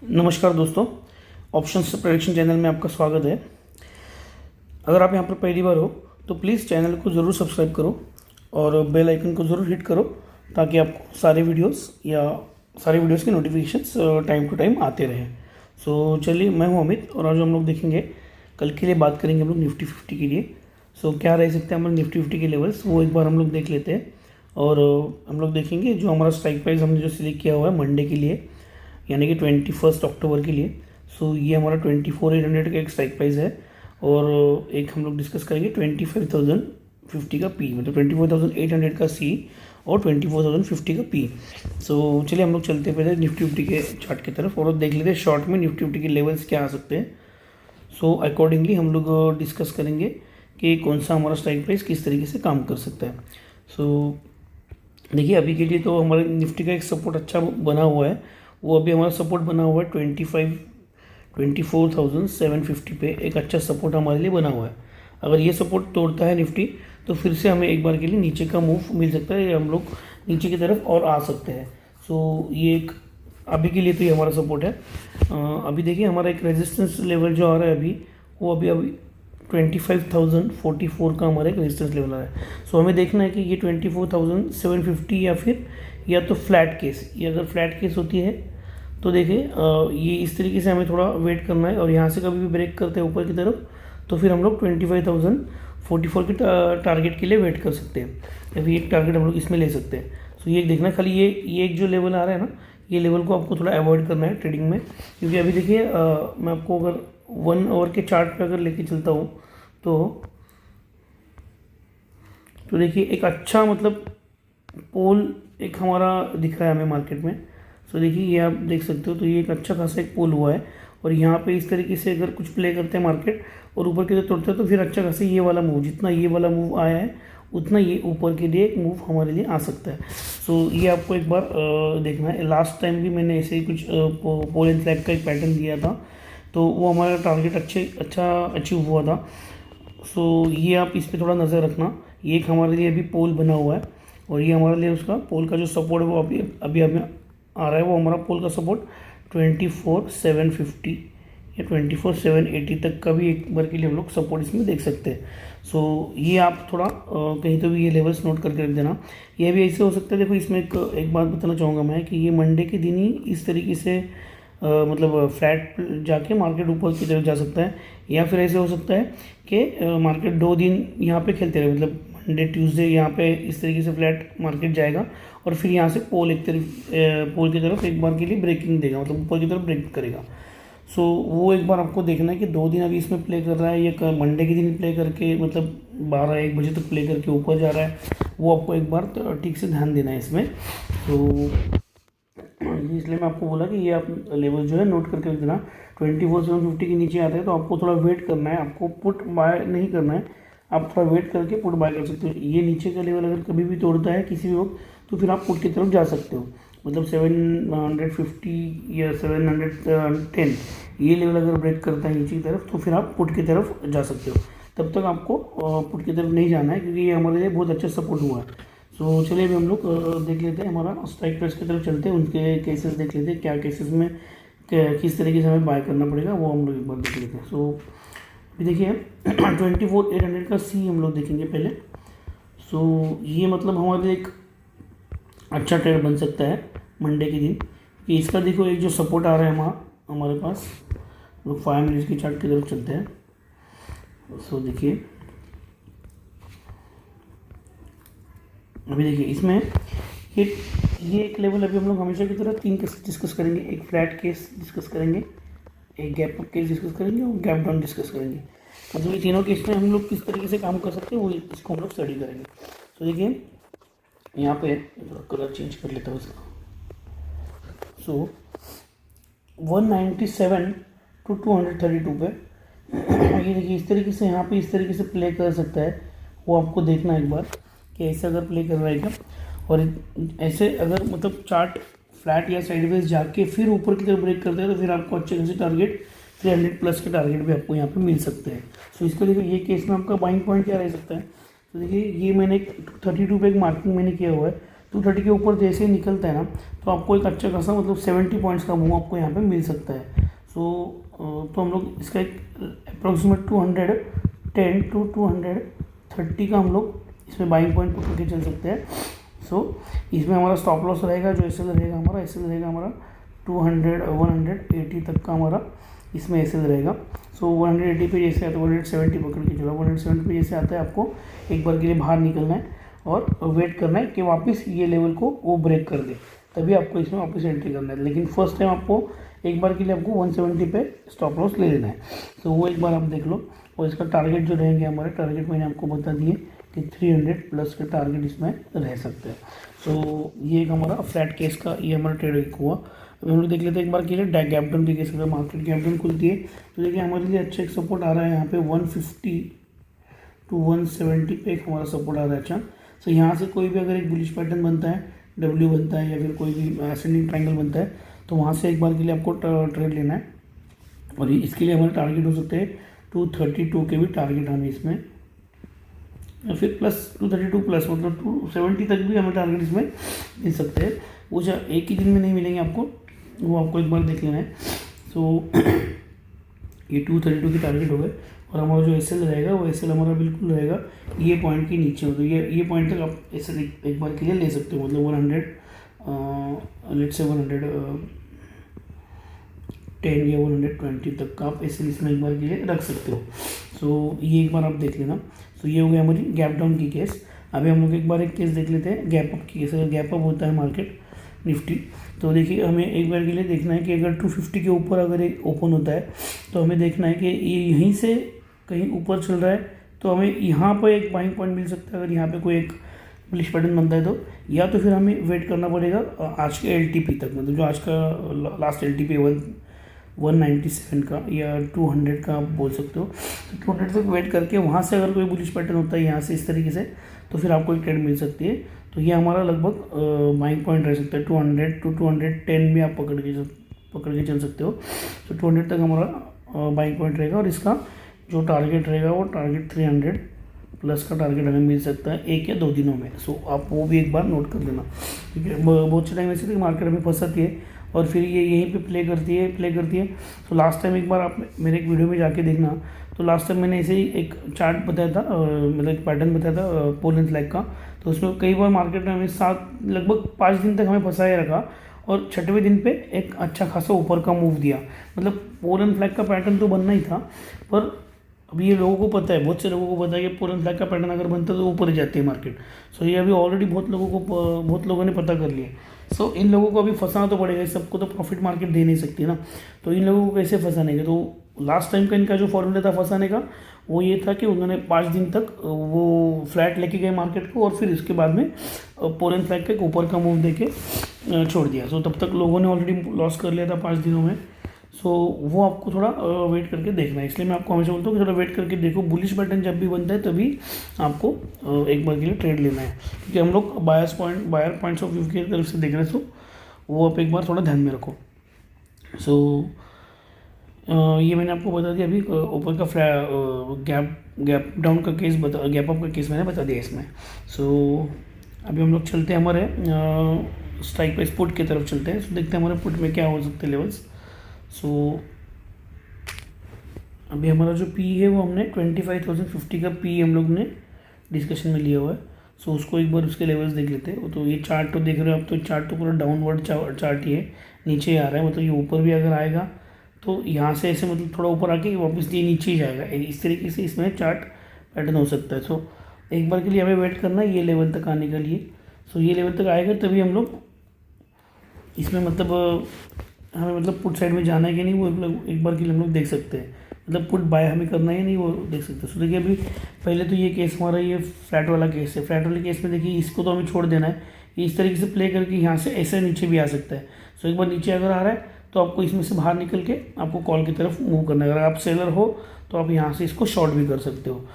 नमस्कार दोस्तों, options prediction channel में आपका स्वागत है। अगर आप यहाँ पर पहली बार हो तो प्लीज़ चैनल को ज़रूर सब्सक्राइब करो और बेल आइकन को ज़रूर हिट करो ताकि आपको सारे वीडियोस के नोटिफिकेशंस टाइम टू टाइम आते रहें। सो चलिए, मैं हूँ अमित और आज हम लोग देखेंगे, कल के लिए बात करेंगे हम लोग निफ्टी 50 के लिए। सो क्या रह सकते हैं हम लोग निफ्टी 50 के लेवल्स, वो एक बार हम लोग देख लेते हैं। और हम लोग देखेंगे जो हमारा स्ट्राइक प्राइस हमने जो सिलेक्ट किया हुआ है मंडे के लिए, यानी कि 21 अक्टूबर के लिए। सो ये हमारा 24,800 का एक स्ट्राइक प्राइस है। और एक हम लोग डिस्कस करेंगे 25,050 का पी, मतलब 24,800 का सी और 24,050 का पी। सो चलिए हम लोग चलते हैं पहले निफ्टी 50 के चार्ट की तरफ और देख लेते हैं शॉर्ट में निफ्टी 50 के लेवल्स क्या आ सकते हैं। सो अकॉर्डिंगली हम लोग डिस्कस करेंगे कि कौन सा हमारा स्ट्राइक प्राइस किस तरीके से काम कर सकता है। सो देखिए, अभी के लिए तो हमारे निफ्टी का एक सपोर्ट अच्छा बना हुआ है। वो अभी हमारा सपोर्ट बना हुआ है 24,750 पे एक अच्छा सपोर्ट हमारे लिए बना हुआ है। अगर ये सपोर्ट तोड़ता है निफ्टी तो फिर से हमें एक बार के लिए नीचे का मूव मिल सकता है या हम लोग नीचे की तरफ और आ सकते हैं। सो ये एक अभी के लिए तो ये हमारा सपोर्ट है। अभी देखिए, हमारा एक रेजिस्टेंस लेवल जो आ रहा है अभी, वो अभी 25,044 का हमारा एक रेजिस्टेंस लेवल आ रहा है। सो हमें देखना है कि ये 24,750 या तो फ्लैट केस, ये अगर फ्लैट केस होती है तो देखिए ये इस तरीके से हमें थोड़ा वेट करना है। और यहाँ से कभी भी ब्रेक करते हैं ऊपर की तरफ तो फिर हम लोग 25,044 के टारगेट के लिए वेट कर सकते हैं, या फिर एक टारगेट हम लोग इसमें ले सकते हैं। सो ये देखना है, खाली ये एक जो लेवल आ रहा है ना, ये लेवल को आपको थोड़ा अवॉइड करना है ट्रेडिंग में। क्योंकि अभी देखिए मैं आपको अगर 1 आवर के चार्ट पे अगर लेके चलता हूँ तो देखिए एक अच्छा मतलब पोल एक हमारा दिख रहा है हमें मार्केट में। सो देखिए, ये आप देख सकते हो, तो ये एक अच्छा खासा एक पोल हुआ है। और यहाँ पे इस तरीके से अगर कुछ प्ले करते हैं मार्केट और ऊपर की तरफ तोड़ते हैं तो फिर अच्छा खासा ये वाला मूव, जितना ये वाला मूव आया है उतना ये ऊपर के लिए एक मूव हमारे लिए आ सकता है। सो ये आपको एक बार देखना है। लास्ट टाइम भी मैंने ऐसे ही कुछ पोल एंड फ्लैग का एक पैटर्न दिया था, तो वो हमारा टारगेट अच्छा अचीव हुआ था। सो ये आप इस पर थोड़ा नज़र रखना। ये एक हमारे लिए अभी पोल बना हुआ है और ये हमारे लिए उसका पोल का जो सपोर्ट है वो अभी हमें आ रहा है। वो हमारा पोल का सपोर्ट 24,750 या 24,780 तक का भी एक बार के लिए हम लोग सपोर्ट इसमें देख सकते हैं। सो ये आप थोड़ा कहीं तो भी ये लेवल्स नोट करके रख देना। ये भी ऐसे हो सकता है, देखो इसमें एक बात बताना चाहूँगा मैं कि ये मंडे के दिन ही इस तरीके से मतलब फ्लैट जाके मार्केट ऊपर की तरफ जा सकता है, या फिर ऐसे हो सकता है कि मार्केट 2 दिन यहाँ पे खेलते रहे, मतलब मंडे ट्यूसडे यहाँ पे इस तरीके से फ्लैट मार्केट जाएगा और फिर यहाँ से पोल की तरफ एक बार के लिए ब्रेकिंग देगा, मतलब ऊपर की तरफ ब्रेक करेगा। सो वो एक बार आपको देखना है कि 2 दिन अभी इसमें प्ले कर रहा है या मंडे के दिन प्ले करके मतलब 12-1 बजे तक प्ले करके ऊपर जा रहा है, वो आपको एक बार ठीक से ध्यान देना है इसमें। तो इसलिए मैं आपको बोला कि ये आप लेवल जो है नोट करके रख देना। 24,750 के नीचे आते हैं तो आपको थोड़ा वेट करना है, आपको पुट बाय नहीं करना है, आप थोड़ा वेट करके पुट बाय कर सकते हो। ये नीचे का लेवल अगर कभी भी तोड़ता है किसी भी वक्त तो फिर आप पुट की तरफ जा सकते हो, मतलब 750 या 710 ये लेवल अगर ब्रेक करता है नीचे की तरफ तो फिर आप पुट की तरफ जा सकते हो। तब तक आपको पुट की तरफ नहीं जाना है क्योंकि ये हमारे लिए बहुत अच्छा सपोर्ट हुआ है। सो चलिए अभी हम लोग देख लेते हैं, हमारा स्ट्राइक प्राइस की तरफ चलते हैं, उनके केसेस देख लेते हैं, क्या केसेस में किस तरीके से हमें बाय करना पड़ेगा वो हम लोग एक बार देख लेते हैं। सो अभी देखिए 24,800 का सी हम लोग देखेंगे पहले। सो ये मतलब हमारे लिए एक अच्छा ट्रेड बन सकता है मंडे के दिन, कि इसका देखो एक जो सपोर्ट आ रहा है हमारे पास, लोग 5 मिनट्स की चार्ट की तरफ चलते हैं। सो देखिए अभी देखिए इसमें ये एक लेवल अभी हम लोग हमेशा की तरह 3 केस डिस्कस करेंगे। एक फ्लैट केस डिस्कस करेंगे, एक गैप अप केस डिस्कस करेंगे और गैप डाउन डिस्कस करेंगे। मतलब ये तीनों केस में हम लोग किस तरीके से काम कर सकते हैं वो इसको हम लोग स्टडी करेंगे। तो देखिए यहाँ पे थोड़ा कलर चेंज कर लेता हूँ इसका। सो 197 to 232 पे ये देखिए इस तरीके से यहाँ पे इस तरीके से प्ले कर सकता है, वो आपको देखना है एक बार कि ऐसे अगर प्ले कर रहा है क्या। और ऐसे अगर मतलब चार्ट फ्लैट या साइडवेज जाके फिर ऊपर की तरफ ब्रेक करता है तो फिर आपको अच्छे खासे टारगेट 300 प्लस के टारगेट भी आपको यहाँ पे मिल सकते हैं। सो इसको देखिए ये केस में आपका बाइंग पॉइंट क्या रह सकता है। तो देखिए ये मैंने 32 पे एक मार्किंग मैंने किया हुआ है, 230 के ऊपर जैसे ही निकलता है ना, तो आपको एक अच्छा खासा मतलब 70 पॉइंट्स का मूव आपको यहाँ पे मिल सकता है। तो हम लोग इसका एक अप्रोक्सीमेट 210 to 230 का हम लोग इसमें बाइंग पॉइंट पकड़ के चल सकते हैं। इसमें हमारा स्टॉप लॉस रहेगा, जो एसएल रहेगा हमारा 180 तक का हमारा इसमें एसएल रहेगा। 180 पे जैसे आता है 170 पकड़ के चलो, 170 पे जैसे आता है आपको एक बार के लिए बाहर निकलना है और वेट करना है कि वापस ये लेवल को वो ब्रेक कर दे, तभी आपको इसमें वापस एंट्री करना है। लेकिन फर्स्ट टाइम आपको एक बार के लिए आपको 170 पे स्टॉप लॉस ले लेना है। वो एक बार आप देख लो। और इसका टारगेट जो रहेंगे हमारे, टारगेट मैंने आपको बता दिए कि 300 प्लस के टारगेट इसमें रह सकते हैं। ये एक हमारा फ्लैट केस का ये हमारा ट्रेड एक हुआ। अभी हम लोग देख लेते हैं एक बार के लिए गैप डाउन के केस। अगर मार्केट गैप डाउन खुलती है तो देखिए हमारे लिए अच्छा एक सपोर्ट आ रहा है यहाँ पे 150 to 170 पे एक हमारा सपोर्ट आ रहा है। अच्छा, यहाँ से कोई भी अगर एक बुलिश पैटर्न बनता है, डब्ल्यू बनता है या फिर कोई भी असेंडिंग ट्रायंगल बनता है, तो वहाँ से एक बार के लिए आपको ट्रेड लेना है। और इसके लिए हमारे टारगेट हो सकते हैं 232 के भी टारगेट हमें इसमें, या फिर प्लस 232 प्लस मतलब 270 तक भी हमें टारगेट इसमें मिल सकते हैं। वो एक ही दिन में नहीं मिलेंगे आपको, वो आपको एक बार देख लेना है। ये 232 के टारगेट हो गए। और हमारा जो एसएल रहेगा वो एसएल हमारा बिल्कुल रहेगा ये पॉइंट के नीचे हो, तो ये पॉइंट तक आप एसएल एक बार के लिए ले सकते हो। मतलब 100 लेट्स से 110 या 120 तक का आप एसएल इसमें एक बार के लिए रख सकते हो। ये एक बार आप देख लेना। ये हो गया हमारी गैप डाउन की केस। अभी हम लोग एक बार एक केस देख लेते हैं गैप अप की केस। अगर गैप अप होता है मार्केट निफ्टी, तो देखिए हमें एक बार के लिए देखना है कि अगर 250 के ऊपर अगर एक ओपन होता है तो हमें देखना है कि ये यहीं से कहीं ऊपर चल रहा है, तो हमें यहाँ पर एक बाइंग पॉइंट मिल सकता है। अगर यहाँ पे कोई एक बुलिश पैटर्न बनता है तो, या तो फिर हमें वेट करना पड़ेगा आज के एलटीपी तक, मतलब जो आज का लास्ट एलटीपी 197 का या 200 का आप बोल सकते हो। तो 200 तक वेट करके वहाँ से अगर कोई बुलिश पैटर्न होता है यहाँ से इस तरीके से, तो फिर आपको एक ट्रेड मिल सकती है। तो ये हमारा लगभग बाइंग पॉइंट रह सकता है 200 to 210 भी आप पकड़ के चल सकते हो। तो 200 तक हमारा बाइंग पॉइंट रहेगा। और इसका जो टारगेट रहेगा वो टारगेट 300 प्लस का टारगेट हमें मिल सकता है 1 या 2 दिनों में। आप वो भी एक बार नोट कर लेना, ठीक है। बहुत से टाइम ऐसे तो मार्केट में फंसाती है और फिर ये यहीं पे प्ले करती है। तो लास्ट टाइम एक बार आप मेरे एक वीडियो में जाके देखना, तो लास्ट टाइम मैंने ऐसे ही एक चार्ट बताया था, मतलब एक पैटर्न बताया था पोल एंड फ्लैग का। तो उसमें कई बार मार्केट में हमें लगभग 5 दिन तक हमें फंसाए रखा और 6वें दिन पे एक अच्छा खासा ऊपर का मूव दिया। मतलब पोल एंड फ्लैग का पैटर्न तो बनना ही था, पर अभी ये लोगों को पता है, बहुत से लोगों को पता है कि पोल एंड फ्लैग का पैटर्न अगर बनता है तो ऊपर ही जाती है मार्केट। ये अभी ऑलरेडी बहुत लोगों ने पता कर लिया। इन लोगों को अभी फंसाना तो पड़ेगा, इस सबको तो प्रॉफिट मार्केट दे नहीं सकती ना। तो इन लोगों को कैसे फंसाने का, तो लास्ट टाइम का इनका जो फॉर्मूला था फंसाने का, वो ये था कि उन्होंने 5 दिन तक वो फ्लैट लेके गए मार्केट को और फिर इसके बाद में पोल एंड फ्लैग के ऊपर का मूव देके छोड़ दिया। तब तक लोगों ने ऑलरेडी लॉस कर लिया था 5 दिनों में। वो आपको थोड़ा वेट करके देखना है। इसलिए मैं आपको हमेशा बोलता हूँ कि थोड़ा वेट करके देखो। बुलिश पैटर्न जब भी बनता है तभी आपको एक बार के लिए ट्रेड लेना है, क्योंकि हम लोग बायर पॉइंट्स ऑफ व्यू की तरफ से देख रहे हैं। वो आप एक बार थोड़ा ध्यान में रखो। ये मैंने आपको बता दिया। अभी ऊपर का गैप डाउन का केस गैप अप का केस मैंने बता दिया इसमें। अभी हम लोग चलते हैं हमारे स्ट्राइक प्राइस पुट की तरफ चलते हैं। देखते हैं हमारे पुट में क्या हो सकते हैं लेवल्स। अभी हमारा जो पी है वो हमने 25,050 का पी हम लोग ने डिस्कशन में लिया हुआ है। उसको एक बार उसके लेवल्स देख लेते हैं। तो ये चार्ट तो देख रहे हो आप, तो चार्ट तो पूरा डाउनवर्ड चार्ट ही है, नीचे आ रहा है। मतलब ये ऊपर भी अगर आएगा तो यहाँ से ऐसे मतलब थोड़ा ऊपर आके वापस ये नीचे ही जाएगा। इस तरीके से इसमें चार्ट पैटर्न हो सकता है। एक बार के लिए हमें वेट करना है ये लेवल तक आने के लिए। ये लेवल तक आएगा तभी हम लोग इसमें मतलब हमें मतलब पुट साइड में जाना है कि नहीं, वो एक बार के लिए हम लोग देख सकते हैं। मतलब पुट बाय हमें करना है नहीं, वो देख सकते हैं। देखिए अभी पहले तो ये केस हमारा ये फ्लैट वाला केस है। फ्लैट वाले केस में देखिए इसको तो हमें छोड़ देना है। इस तरीके से प्ले करके यहाँ से ऐसे नीचे भी आ सकता है। एक बार नीचे अगर आ रहा है तो आपको इसमें से बाहर निकल के आपको कॉल की तरफ मूव करना है। अगर आप सेलर हो तो आप यहाँ से इसको शॉर्ट भी कर सकते हो।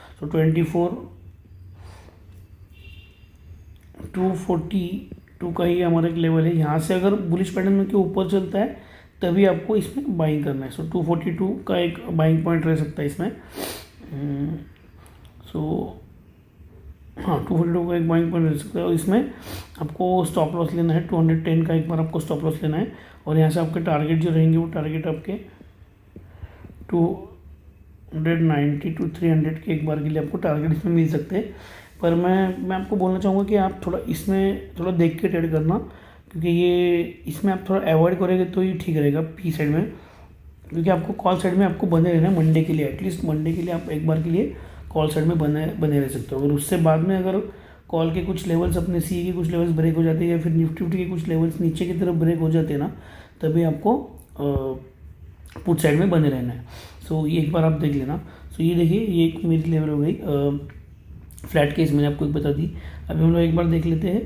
242 का ही हमारा एक लेवल है। यहाँ से अगर बुलिश पैटर्न के ऊपर चलता है तभी आपको इसमें बाइंग करना है। 242 का एक बाइंग पॉइंट रह सकता है इसमें। हाँ 242 का एक बाइंग पॉइंट ले सकते हैं, और इसमें आपको स्टॉप लॉस लेना है 210 का एक बार आपको स्टॉप लॉस लेना है, और यहाँ से आपके टारगेट जो रहेंगे वो टारगेट आपके 290 to 300 के एक बार के लिए आपको टारगेट इसमें मिल सकते हैं। पर मैं आपको बोलना चाहूँगा कि आप थोड़ा इसमें थोड़ा देख के ट्रेड करना, क्योंकि ये इसमें आप थोड़ा अवॉइड करोगे तो ये ठीक रहेगा पी साइड में, क्योंकि आपको कॉल साइड में आपको बने रहना है मंडे के लिए, एटलीस्ट मंडे के लिए आप एक बार के लिए कॉल साइड में बने रह सकते हो। अगर उससे बाद में अगर कॉल के कुछ लेवल्स अपने सी के कुछ लेवल्स ब्रेक हो जाते हैं, या फिर निफ्टी के कुछ लेवल्स नीचे की तरफ ब्रेक हो जाते हैं ना, तभी आपको पुट साइड में बने रहना है। सो ये एक बार आप देख लेना। सो ये देखिए, ये एक मेरी लेवल हो गई फ्लैट केस, मैंने आपको एक बता दी। अभी हम लोग एक बार देख लेते हैं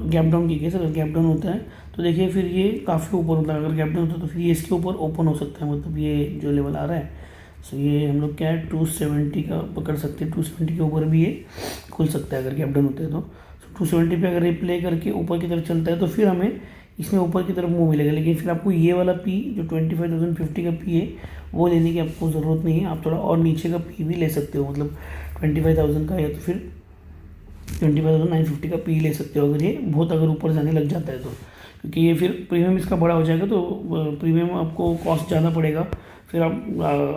गैप डाउन की केस। अगर गैप डाउन होता है तो देखिए फिर ये काफ़ी ऊपर होता है, अगर गैप डाउन होता है तो फिर ये इसके ऊपर ओपन हो सकता है, मतलब ये जो लेवल आ रहा है। सो ये हम लोग क्या है 270 का पकड़ सकते हैं, 270 के ऊपर भी ये खुल सकता है अगर गैप डाउन होता है तो। 270 पे अगर ये प्ले करके ऊपर की तरफ चलता है तो फिर हमें इसमें ऊपर की तरफ मूव मिलेगा, लेकिन फिर आपको ये वाला पी जो 25,050 का पी है वो लेने की आपको ज़रूरत नहीं है। आप थोड़ा और नीचे का पी भी ले सकते हो, मतलब 25,000 का, या तो फिर 25,950 का पी ले सकते हो, अगर ये बहुत अगर ऊपर जाने लग जाता है तो, क्योंकि ये फिर प्रीमियम इसका बड़ा हो जाएगा तो प्रीमियम आपको कॉस्ट ज़्यादा पड़ेगा। फिर आप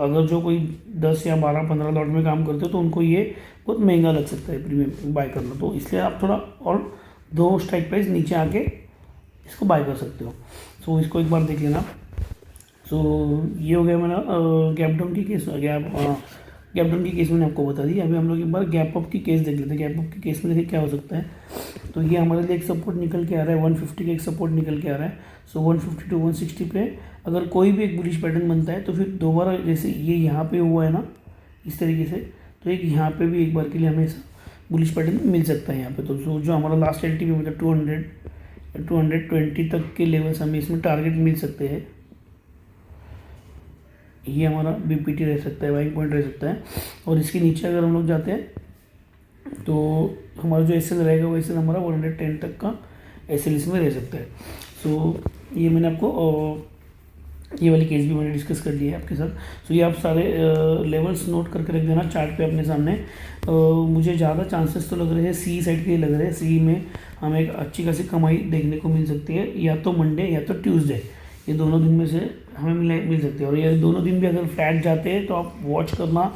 अगर जो कोई 10 या 12-15 लॉट में काम करते हो तो उनको ये बहुत महंगा लग सकता है प्रीमियम बाय करना, तो इसलिए आप थोड़ा और 2 स्ट्राइक प्राइस नीचे आके इसको बाय कर सकते हो। सो इसको एक बार देख लेना। सो ये हो गया मेरा गैप डाउन की केस, गैप डाउन की केस मैंने आपको बता दी। अभी हम लोग एक बार गैप अप की केस देख लेते हैं। गैप अप की केस में देखिए क्या हो सकता है। तो ये हमारे लिए एक सपोर्ट निकल के आ रहा है, 150 का एक सपोर्ट निकल के आ रहा है। सो 150 to 160 पे अगर कोई भी एक बुलिश पैटर्न बनता है तो फिर दोबारा जैसे ये यहाँ पे हुआ है ना इस तरीके से, तो एक यहाँ पे भी एक बार के लिए हमें बुलिश पैटर्न मिल सकता है यहाँ पे। तो जो हमारा लास्ट एल टी पी मतलब 220 तक के लेवल्स हमें इसमें टारगेट मिल सकते हैं। ये हमारा बीपीटी रह सकता है, बाइंग पॉइंट रह सकता है। और इसके नीचे अगर हम लोग जाते हैं तो हमारा जो एसएल रहेगा वो एसएल हमारा 110 तक का एसएल इसमें रह सकता है। सो ये मैंने आपको ये वाली केस भी मैंने डिस्कस कर लिया है आपके साथ। सो ये आप सारे लेवल्स नोट करके रख देना चार्ट पे अपने सामने। मुझे ज़्यादा चांसेस तो लग रहे हैं सी साइड के लग रहे हैं। सी में हमें एक अच्छी खासी कमाई देखने को मिल सकती है, या तो मंडे या तो ट्यूसडे, ये दोनों दिन में से हमें मिल सकती है। और ये दोनों दिन भी अगर फ्लैट जाते हैं तो आप वॉच करना,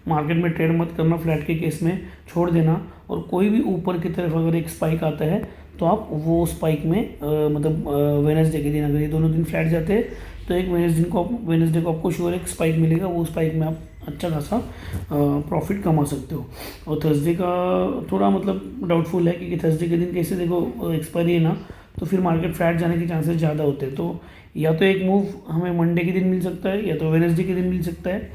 मार्केट में ट्रेड मत करना, फ्लैट के केस में छोड़ देना। और कोई भी ऊपर की तरफ अगर एक स्पाइक आता है तो आप वो स्पाइक में मतलब वेडनेसडे के दिन अगर ये दोनों दिन फ्लैट जाते हैं तो एक वेडनेसडे को आपको श्योर एक स्पाइक मिलेगा, वो स्पाइक में आप अच्छा खासा प्रॉफिट कमा सकते हो। और थर्सडे का थोड़ा मतलब डाउटफुल है, क्योंकि थर्सडे के दिन कैसे देखो एक्सपायरी है ना, तो फिर मार्केट फ्लैट जाने के चांसेस ज़्यादा होते हैं। तो या तो एक मूव हमें मंडे के दिन मिल सकता है या तो वेडनेसडे के दिन मिल सकता है।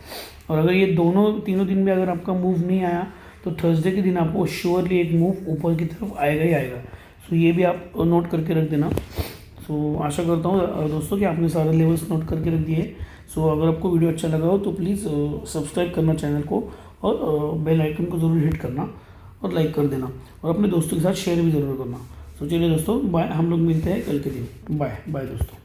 और अगर ये तीनों दिन में अगर आपका मूव नहीं आया तो थर्सडे के दिन आपको श्योरली एक मूव ऊपर की तरफ आएगा ही आएगा। सो ये भी आप नोट करके रख देना। सो आशा करता हूँ दोस्तों कि आपने सारे लेवल्स नोट करके रख दिए। सो अगर आपको वीडियो अच्छा लगा हो तो प्लीज़ सब्सक्राइब करना चैनल को, और बेल आइकन को ज़रूर हिट करना और लाइक कर देना, और अपने दोस्तों के साथ शेयर भी ज़रूर करना। सो चलिए दोस्तों, बाय, हम लोग मिलते हैं कल के दिन। बाय बाय दोस्तों।